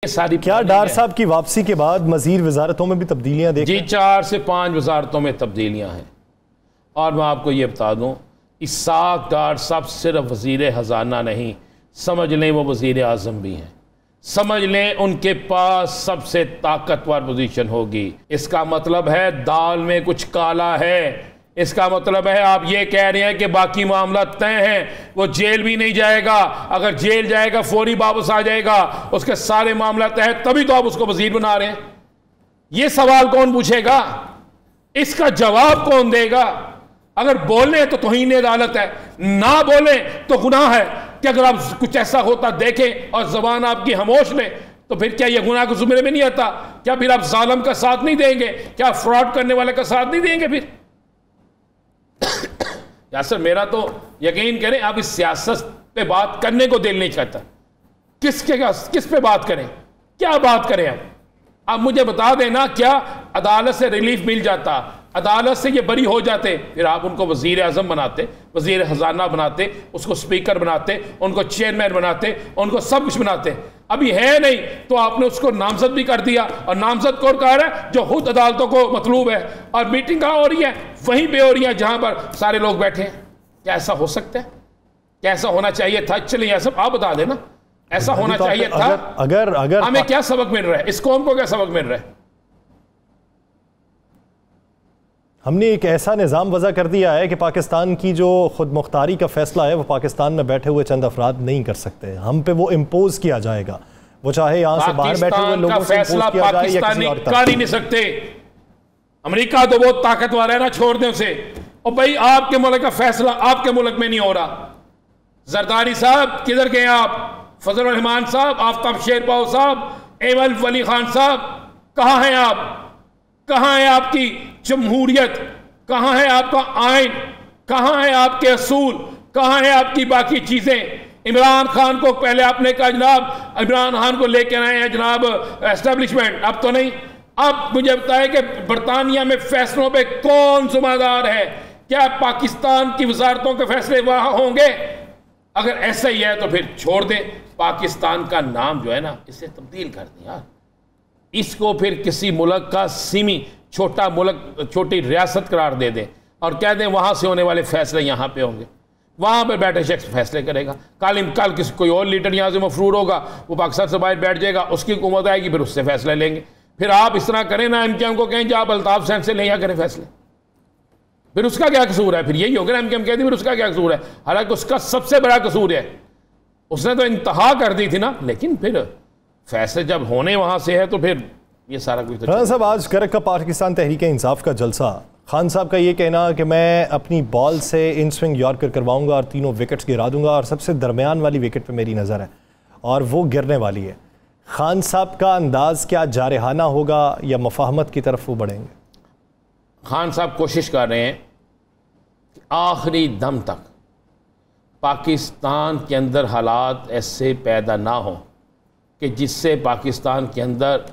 सारी क्या डार साहब की वापसी के बाद मजीद वजारतों में भी तब्दीलियां देख जी 4 से 5 वजारतों में तब्दीलियां हैं। और मैं आपको ये बता दूं, इसाक डार साहब सिर्फ वजीर ख़जाना नहीं, समझ लें वो वजीर आज़म भी हैं। समझ लें उनके पास सबसे ताकतवर पोजीशन होगी। इसका मतलब है दाल में कुछ काला है। इसका मतलब है आप ये कह रहे हैं कि बाकी मामला तय हैं, वो जेल भी नहीं जाएगा। अगर जेल जाएगा फौरी वापस आ जाएगा, उसके सारे मामला तय है, तभी तो आप उसको वजीर बना रहे हैं। ये सवाल कौन पूछेगा? इसका जवाब कौन देगा? अगर बोले तो तौहीन अदालत है, ना बोले तो गुनाह है। कि अगर आप कुछ ऐसा होता देखें और जबान आपकी खामोश ले, तो फिर क्या यह गुनाह को जुमरे में नहीं आता? क्या फिर आप जालिम का साथ नहीं देंगे? क्या फ्रॉड करने वाले का साथ नहीं देंगे? फिर यासर, मेरा तो यकीन करें आप इस सियासत पे बात करने को दिल नहीं चाहता। किस पे बात करें? क्या बात करें? आप मुझे बता देना, क्या अदालत से रिलीफ मिल जाता, अदालत से ये बरी हो जाते, फिर आप उनको वजीर आज़म बनाते, वजीर खजाना बनाते, उसको स्पीकर बनाते, उनको चेयरमैन बनाते, उनको सब कुछ बनाते। अभी है नहीं तो आपने उसको नामजद भी कर दिया। और नामजद कौन कर रहा है? जो खुद अदालतों को मतलूब है। और मीटिंग कहाँ हो रही है? वहीं पे हो रही है जहां पर सारे लोग बैठे हैं। क्या ऐसा हो सकता है? क्या ऐसा होना चाहिए था? चलिए यह सब आप बता देना, ऐसा होना चाहिए था? अगर हमें क्या सबक मिल रहा है? इस कौम को क्या सबक मिल रहा है? हमने एक ऐसा निज़ाम वज़ा कर दिया है कि पाकिस्तान की जो खुद मुख्तारी का फैसला है वो पाकिस्तान में बैठे हुए चंद अफराद नहीं कर सकते। हम पे वो इम्पोज किया जाएगा, वो चाहे यहाँ से बाहर बैठे हुए लोगों से इम्पोज किया जाए या किसी और कर ही नहीं सकते। अमेरिका तो बहुत ताकतवर है ना, छोड़ दें उसे। और भाई आपके मुल्क का फैसला आपके मुल्क में नहीं हो रहा। जरदारी साहब किधर गए आप? फजल रहमान साहब, आफ्ताब शेरपाव साहब, एमल वली खान साहब, कहाँ हैं आप? कहाँ है आपकी जमहूरियत? कहाँ है आपका आइन? कहाँ है आपके असूल? कहाँ है आपकी बाकी चीजें? इमरान खान को पहले आपने कहा जनाब इमरान खान को लेकर आए हैं जनाब एस्टेब्लिशमेंट, अब तो नहीं। अब मुझे बताया कि बरतानिया में फैसलों पे कौन जिम्मेदार है? क्या पाकिस्तान की वजारतों के फैसले वहां होंगे? अगर ऐसा ही है तो फिर छोड़ दें। पाकिस्तान का नाम जो है ना, इसे तब्दील कर दें यार। इसको फिर किसी मुल्क का सीमी छोटा मुल्क, छोटी रियासत करार दे दें और कह दें वहां से होने वाले फैसले यहां पे होंगे। वहां पे बैठे शख्स फैसले करेगा। कल किसी कोई और लीडर यहां से मफरूर होगा, वो पाकिस्तान से बाहर बैठ जाएगा, उसकी हुकूमत आएगी, फिर उससे फैसले लेंगे। फिर आप इस तरह करें ना, एमकेएम को कहें आप अल्ताफ हुसैन से लिया करें फैसले, फिर उसका क्या कसूर है? फिर यही होगा ना, एमकेएम कहती फिर उसका क्या कसूर है? हालांकि उसका सबसे बड़ा कसूर है, उसने तो इंतहा कर दी थी ना। लेकिन फिर फैसले जब होने वहां से है तो फिर ये सारा कुछ। राना साहब, आज करक का पाकिस्तान तहरीक इंसाफ का जलसा, खान साहब का ये कहना कि मैं अपनी बॉल से इन स्विंग यॉर्कर करवाऊंगा और तीनों विकेट्स गिरा दूंगा और सबसे दरमियान वाली विकेट पे मेरी नज़र है और वो गिरने वाली है। खान साहब का अंदाज क्या जारहाना होगा या मफाहमत की तरफ वो बढ़ेंगे? खान साहब कोशिश कर रहे हैं कि आखिरी दम तक पाकिस्तान के अंदर हालात ऐसे पैदा ना हो कि जिससे पाकिस्तान के अंदर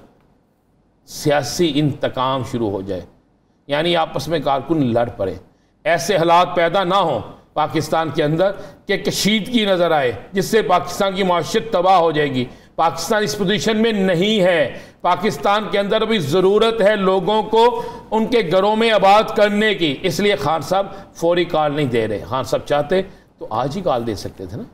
सियासी इंतकाम शुरू हो जाए, यानी आपस में कारकुन लड़ पड़े। ऐसे हालात पैदा ना हो पाकिस्तान के अंदर कि कशीदगी नज़र आए जिससे पाकिस्तान की माशत तबाह हो जाएगी। पाकिस्तान इस पोजीशन में नहीं है। पाकिस्तान के अंदर भी ज़रूरत है लोगों को उनके घरों में आबाद करने की। इसलिए खान साहब फौरी कॉल नहीं दे रहे। खान साहब चाहते तो आज ही कॉल दे सकते थे ना।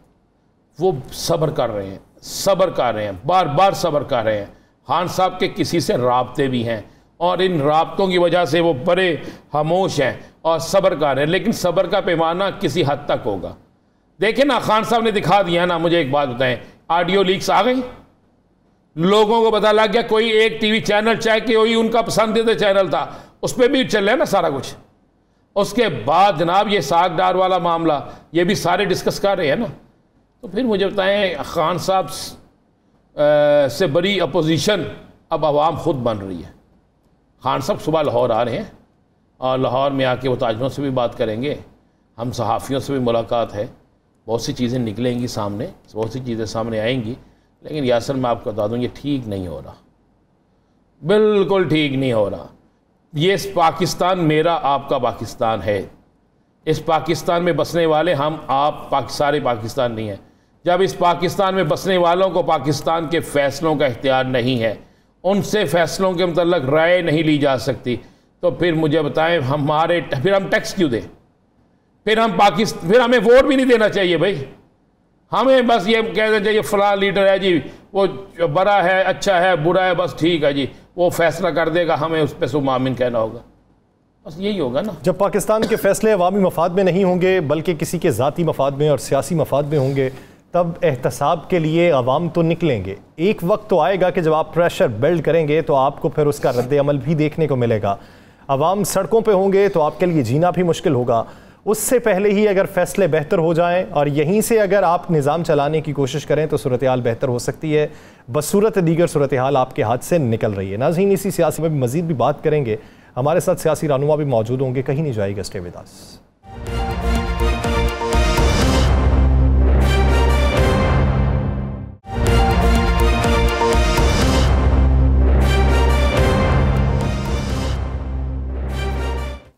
वो सब्र कर रहे हैं, सब्र कर रहे हैं, बार बार सब्र कर रहे हैं। खान साहब के किसी से राब्ते भी हैं और इन राब्तों की वजह से वो बड़े खामोश हैं और सब्र कर रहे हैं। लेकिन सब्र का पैमाना किसी हद तक होगा। देखें ना, खान साहब ने दिखा दिया ना। मुझे एक बात बताएं, ऑडियो लीक्स आ गई, लोगों को पता लग गया। कोई एक टीवी चैनल, चाहे कि वही उनका पसंदीदा चैनल था, उस पर भी चल रहा है ना सारा कुछ। उसके बाद जनाब ये साग डार वाला मामला, ये भी सारे डिस्कस कर रहे हैं ना। तो फिर मुझे बताएं, खान साहब से बड़ी अपोजिशन अब आवाम खुद बन रही है। खान साहब सुबह लाहौर आ रहे हैं और लाहौर में आके वो ताजरों से भी बात करेंगे, हम सहाफ़ियों से भी मुलाकात है, बहुत सी चीज़ें निकलेंगी सामने, बहुत सी चीज़ें सामने आएंगी। लेकिन यासर, मैं आपको बता दूँ, ये ठीक नहीं हो रहा, बिल्कुल ठीक नहीं हो रहा। ये पाकिस्तान मेरा आपका पाकिस्तान है। इस पाकिस्तान में बसने वाले हम आप सारे पाकिस्तान नहीं हैं। जब इस पाकिस्तान में बसने वालों को पाकिस्तान के फ़ैसलों का इख्तियार नहीं है, उनसे फ़ैसलों के मतलब राय नहीं ली जा सकती, तो फिर मुझे बताएं फिर हम टैक्स क्यों दें? फिर हमें वोट भी नहीं देना चाहिए भाई। हमें बस ये कह देना चाहिए फलां लीडर है जी, वो बड़ा है, अच्छा है, बुरा है, बस ठीक है जी, वो फैसला कर देगा, हमें उस पर सुमामिन कहना होगा, बस यही होगा ना। जब पाकिस्तान के फैसले अवामी मफाद में नहीं होंगे बल्कि किसी के ज़ाती मफाद में और सियासी मफाद में होंगे, तब एहतसाब के लिए अवाम तो निकलेंगे। एक वक्त तो आएगा कि जब आप प्रेशर बिल्ड करेंगे तो आपको फिर उसका रद्द अमल भी देखने को मिलेगा। अवाम सड़कों पे होंगे तो आपके लिए जीना भी मुश्किल होगा। उससे पहले ही अगर फैसले बेहतर हो जाएं और यहीं से अगर आप निज़ाम चलाने की कोशिश करें तो सूरत हाल बेहतर हो सकती है। बसूरत दीगर सूरत हाल आपके हाथ से निकल रही है। नाज़रीन, इसी सियासी में मज़ीद भी बात करेंगे। हमारे साथ सियासी रहनुमा भी मौजूद होंगे, कहीं नहीं जाएगा, स्टे विद अस।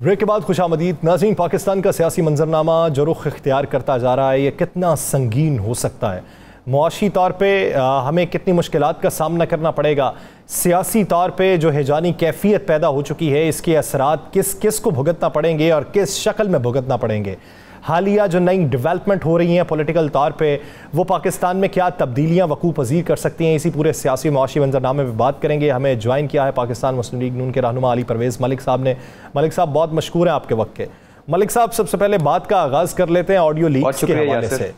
ब्रेक के बाद खुशामदीद। नाज़रीन, पाकिस्तान का सियासी मंजरनामा जो रुख इख्तियार करता जा रहा है, ये कितना संगीन हो सकता है। मुआशी तौर पे हमें कितनी मुश्किलात का सामना करना पड़ेगा। सियासी तौर पे जो हैजानी कैफियत पैदा हो चुकी है, इसके असरात किस किस को भुगतना पड़ेंगे और किस शक्ल में भुगतना पड़ेंगे। हालिया जो नई डेवलपमेंट हो रही हैं पॉलिटिकल तौर पे, वो पाकिस्तान में क्या तब्दीलियाँ वकू पजीर कर सकती हैं। इसी पूरे सियासी मुआशी मंजरनामे में बात करेंगे। हमें ज्वाइन किया है पाकिस्तान मुस्लिम लीग नून के रहनुमा अली परवेज़ मलिक साहब ने। मलिक साहब, बहुत मशकूर है आपके वक्त के। मलिक साहब, सबसे पहले बात का आगाज़ कर लेते हैं ऑडियो लीक्स के हवाले से।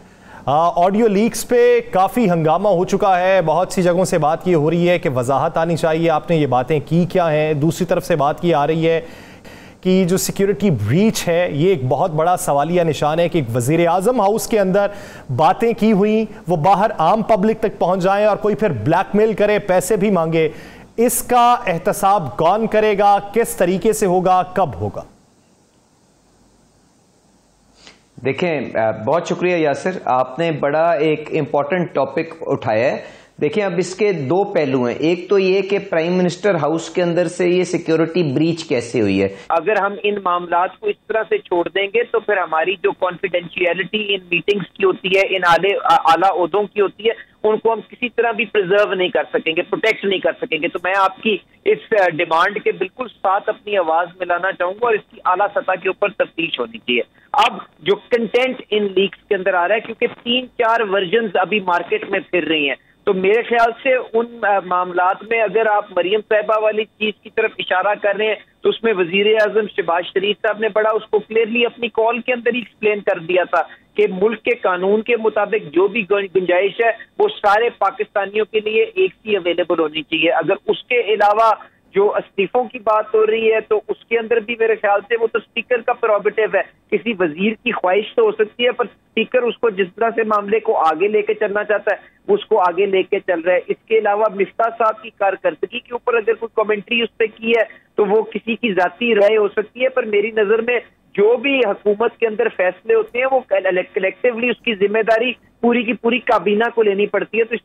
ऑडियो लीक्स पे काफ़ी हंगामा हो चुका है। बहुत सी जगहों से बात ये हो रही है कि वजाहत आनी चाहिए, आपने ये बातें की क्या हैं। दूसरी तरफ से बात ये आ रही है कि जो सिक्योरिटी ब्रीच है, ये एक बहुत बड़ा सवालिया निशान है कि एक वज़ीर आज़म हाउस के अंदर बातें की हुई वो बाहर आम पब्लिक तक पहुंच जाएं और कोई फिर ब्लैकमेल करे, पैसे भी मांगे। इसका एहतसाब कौन करेगा, किस तरीके से होगा, कब होगा? देखें, बहुत शुक्रिया यासिर, आपने बड़ा एक इम्पॉर्टेंट टॉपिक उठाया है। देखें, अब इसके दो पहलू हैं। एक तो ये कि प्राइम मिनिस्टर हाउस के अंदर से ये सिक्योरिटी ब्रीच कैसे हुई है। अगर हम इन मामलात को इस तरह से छोड़ देंगे तो फिर हमारी जो कॉन्फिडेंशियलिटी इन मीटिंग्स की होती है, इन आला ओहदों की होती है, उनको हम किसी तरह भी प्रिजर्व नहीं कर सकेंगे, प्रोटेक्ट नहीं कर सकेंगे। तो मैं आपकी इस डिमांड के बिल्कुल साथ अपनी आवाज मिलाना चाहूंगा और इसकी आला सतह के ऊपर तफ्तीश होनी चाहिए। अब जो कंटेंट इन लीक्स के अंदर आ रहा है, क्योंकि 3-4 वर्जन्स अभी मार्केट में फिर रही हैं, तो मेरे ख्याल से उन मामलात में अगर आप मरियम साहिबा वाली चीज की तरफ इशारा कर रहे हैं तो उसमें वजीर आजम शहबाज शरीफ साहब ने बड़ा उसको क्लियरली अपनी कॉल के अंदर ही एक्सप्लेन कर दिया था कि मुल्क के कानून के मुताबिक जो भी गुंजाइश है वो सारे पाकिस्तानियों के लिए एक सी अवेलेबल होनी चाहिए। अगर उसके अलावा जो इस्तीफों की बात हो रही है तो उसके अंदर भी मेरे ख्याल से वो तो स्पीकर का प्रोरोगेटिव है। किसी वजीर की ख्वाहिश तो हो सकती है, पर स्पीकर उसको जिस तरह से मामले को आगे लेके चलना चाहता है उसको आगे लेके चल रहा है। इसके अलावा मिफ्ता साहब की कारकर्दगी के ऊपर अगर कोई कमेंट्री उस पर की है तो वो किसी की जाती राय हो सकती है, पर मेरी नजर में जो भी हुकूमत के अंदर फैसले होते हैं वो कलेक्टिवली उसकी जिम्मेदारी पूरी की पूरी काबीना को लेनी पड़ती है। तो